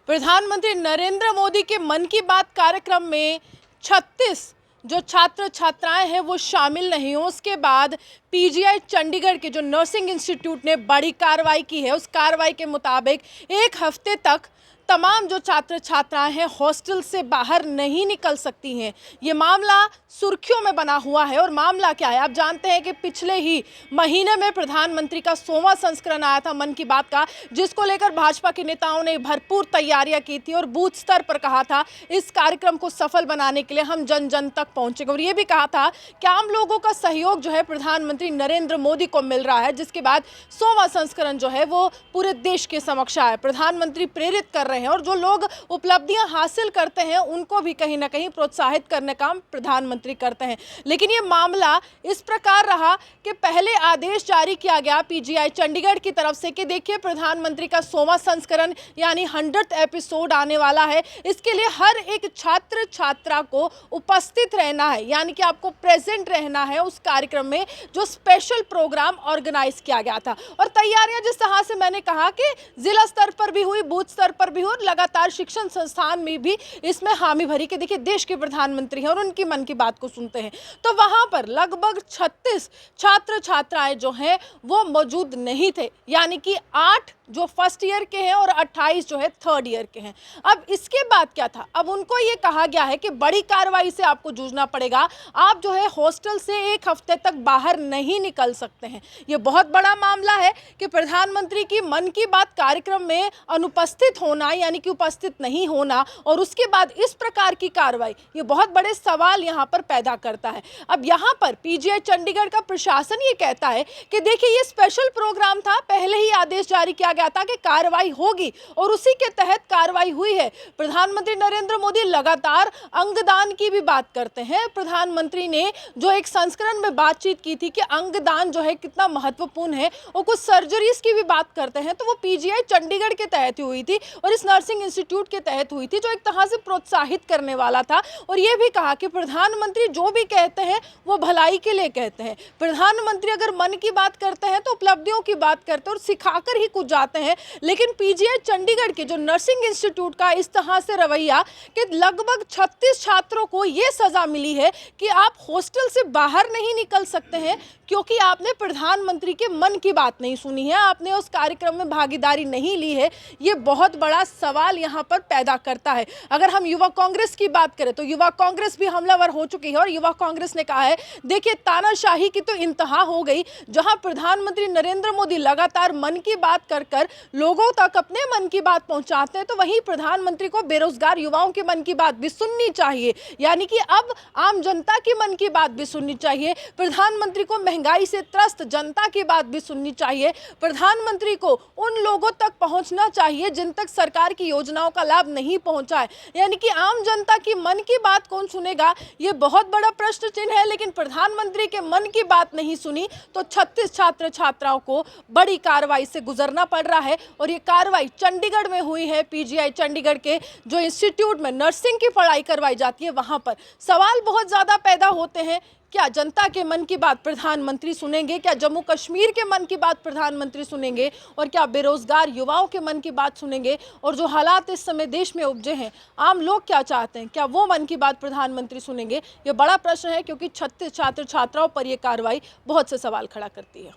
प्रधानमंत्री नरेंद्र मोदी के मन की बात कार्यक्रम में 36 जो छात्र छात्राएं हैं वो शामिल नहीं हो। उसके बाद पीजीआई चंडीगढ़ के जो नर्सिंग इंस्टीट्यूट ने बड़ी कार्रवाई की है। उस कार्रवाई के मुताबिक एक हफ्ते तक तमाम जो छात्र छात्राएं हैं हॉस्टल से बाहर नहीं निकल सकती हैं। ये मामला सुर्खियों में बना हुआ है। और मामला क्या है आप जानते हैं कि पिछले ही महीने में प्रधानमंत्री का 100वां संस्करण आया था मन की बात का, जिसको लेकर भाजपा के नेताओं ने भरपूर तैयारियां की थी और बूथ स्तर पर कहा था इस कार्यक्रम को सफल बनाने के लिए हम जन जन तक पहुंचेंगे। और ये भी कहा था कि आम लोगों का सहयोग जो है प्रधानमंत्री नरेंद्र मोदी को मिल रहा है, जिसके बाद 100वां संस्करण जो है वो पूरे देश के समक्ष आया। प्रधानमंत्री प्रेरित कर रहे हैं और जो लोग उपलब्धियां हासिल करते हैं उनको भी कहीं ना कहीं प्रोत्साहित करने का काम प्रधानमंत्री करते हैं। लेकिन ये मामला इस प्रकार रहा कि पहले आदेश जारी किया गया पीजीआई चंडीगढ़ की तरफ से कि देखिए प्रधानमंत्री का 100वां संस्करण यानी 100th एपिसोड आने वाला है। इसके लिए हर एक छात्र छात्रा को उपस्थित रहना है, यानी कि आपको प्रेजेंट रहना है उस कार्यक्रम में जो स्पेशल प्रोग्राम ऑर्गेनाइज किया गया था। और तैयारियां जिस तरह से मैंने कहा कि जिला स्तर पर भी हुई, बूथ स्तर पर भी हुई, लगातार शिक्षण संस्थान में भी इसमें हामी भरी कि देखिए देश के प्रधानमंत्री हैं और उनकी मन की बात को सुनते हैं। तो वहां पर लगभग 36 छात्र छात्राएं जो हैं वो मौजूद नहीं थे, यानी कि 8 जो फर्स्ट ईयर के हैं और 28 जो है थर्ड ईयर के हैं। अब इसके बाद क्या था, अब उनको ये कहा गया है कि बड़ी कार्रवाई से आपको जूझना पड़ेगा, आप जो है हॉस्टल से एक हफ्ते तक बाहर नहीं निकल सकते हैं। ये बहुत बड़ा मामला है कि प्रधानमंत्री की मन की बात कार्यक्रम में अनुपस्थित होना यानी कि उपस्थित नहीं होना और उसके बाद इस प्रकार की कार्रवाई, ये बहुत बड़े सवाल यहाँ पर पैदा करता है। अब यहाँ पर पीजीआई चंडीगढ़ का प्रशासन ये कहता है कि देखिए ये स्पेशल प्रोग्राम था, पहले ही आदेश जारी किया गया था कि कार्रवाई होगी और उसी के तहत कार्रवाई हुई है। प्रधानमंत्री नरेंद्र मोदी लगातार अंगदान की भी बात करते हैं। प्रधानमंत्री ने जो एक संस्करण में बातचीत की थी कि अंगदान जो है कितना महत्वपूर्ण है और कुछ सर्जरीज की भी बात करते हैं, तो वो पीजीआई चंडीगढ़ के तहत ही हुई थी और इस नर्सिंग इंस्टीट्यूट के तहत हुई थी, जो एक तरह से प्रोत्साहित करने वाला था। और ये भी कहा कि प्रधानमंत्री जो भी कहते हैं वो भलाई के लिए कहते हैं। प्रधानमंत्री अगर मन की बात करते हैं तो उपलब्धियों की बात करते हैं और सिखाकर ही कुछ जाते हैं। लेकिन पीजीआई चंडीगढ़ के जो नर्सिंग इंस्टीट्यूट का इस तरह से रवैया कि लगभग 36 छात्रों को ये सजा मिली है कि आप हॉस्टल से बाहर नहीं निकल सकते हैं क्योंकि आपने प्रधानमंत्री के मन की बात नहीं सुनी है, आपने उस कार्यक्रम में भागीदारी नहीं ली है। ये बहुत बड़ा सवाल यहाँ पर पैदा करता है। अगर हम युवा कांग्रेस की बात करें तो युवा कांग्रेस भी हमलावर हो चुकी है और युवा कांग्रेस ने कहा है देखिए तानाशाही की तो इंतहा हो गई, जहां प्रधानमंत्री नरेंद्र मोदी लगातार मन की बात कर कर लोगों तक अपने मन की बात पहुंचाते हैं, तो वहीं प्रधानमंत्री को बेरोजगार युवाओं के मन की बात भी सुननी चाहिए, यानी कि अब आम जनता की मन की बात भी सुननी चाहिए। प्रधानमंत्री को महंगाई से त्रस्त जनता की बात भी सुननी चाहिए। प्रधानमंत्री को उन लोगों तक पहुंचना चाहिए जिन तक सरकार की योजनाओं का लाभ नहीं पहुंचा है, यानी कि आम जनता की मन की बात कौन सुनेगा, ये बहुत बड़ा प्रश्न चिन्ह है। लेकिन प्रधानमंत्री के मन की बात नहीं सुनी तो 36 छात्र छात्राओं को बड़ी कार्रवाई से गुजरना पड़ रहा है। और ये कार्रवाई चंडीगढ़ में हुई है, पीजीआई चंडीगढ़ के जो इंस्टीट्यूट में नर्सिंग की पढ़ाई करवाई जाती है वहां पर सवाल बहुत ज्यादा पैदा होते हैं। क्या जनता के मन की बात प्रधानमंत्री सुनेंगे? क्या जम्मू कश्मीर के मन की बात प्रधानमंत्री सुनेंगे? और क्या बेरोजगार युवाओं के मन की बात सुनेंगे? और जो हालात इस समय देश में उपजे हैं, आम लोग क्या चाहते हैं, क्या वो मन की बात प्रधानमंत्री सुनेंगे? ये बड़ा प्रश्न है क्योंकि 36 छात्र छात्राओं पर यह कार्रवाई बहुत से सवाल खड़ा करती है।